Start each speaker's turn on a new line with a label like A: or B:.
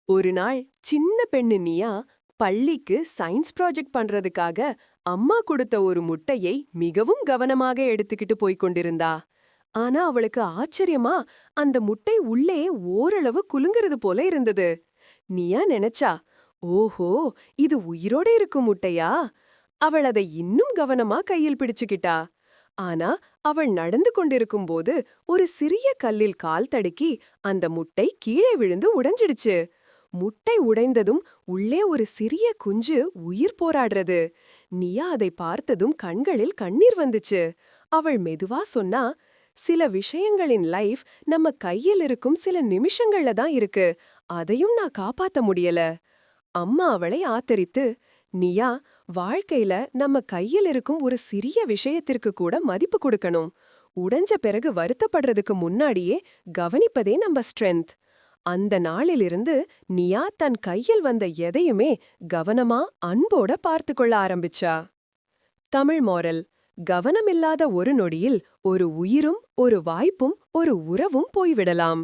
A: ஒரு நாள் சின்ன பெண்ணு நியா பள்ளிக்கு சயின்ஸ் ப்ராஜெக்ட் பண்றதுக்காக அம்மா கொடுத்த ஒரு முட்டையை மிகவும் கவனமாக எடுத்துக்கிட்டு போய்க் கொண்டிருந்தா. ஆனா அவளுக்கு ஆச்சரியமா அந்த முட்டை உள்ளே ஓரளவு குலுங்குறது போல இருந்தது. நியா நினைச்சா, ஓஹோ, இது உயிரோட இருக்கும் முட்டையா? அவள் அதை இன்னும் கவனமா கையில் பிடிச்சுக்கிட்டா. ஆனா அவள் நடந்து கொண்டிருக்கும்போது ஒரு சிறிய கல்லில் கால் தடுக்கி அந்த முட்டை கீழே விழுந்து உடைஞ்சிடுச்சு. முட்டை உடைந்ததும் உள்ளே ஒரு சிறிய குஞ்சு உயிர் போராடுறது. நியா அதை பார்த்ததும் கண்களில் கண்ணீர் வந்துச்சு. அவள் மெதுவா சொன்னா, சில விஷயங்களின் லைஃப் நம்ம கையில் இருக்கும் சில நிமிஷங்கள்ல தான் இருக்கு. அதையும் நான் காப்பாத்த முடியல. அம்மா அவளை ஆத்தரித்து, நியா, வாழ்க்கையில நம்ம கையில் இருக்கும் ஒரு சிறிய விஷயத்திற்கு கூட மதிப்பு கொடுக்கணும். உடைஞ்ச பிறகு வருத்தப்படுறதுக்கு முன்னாடியே கவனிப்பதே நம்ம ஸ்ட்ரென்த். அந்த நாளிலிருந்து நியா தன் கையில் வந்த எதையுமே கவனமா அன்போட பார்த்து கொள்ள ஆரம்பிச்சா. தமிழ் மோரல்: கவனமில்லாத ஒரு நொடியில் ஒரு உயிரும் ஒரு வாய்ப்பும் ஒரு உறவும் போய்விடலாம்.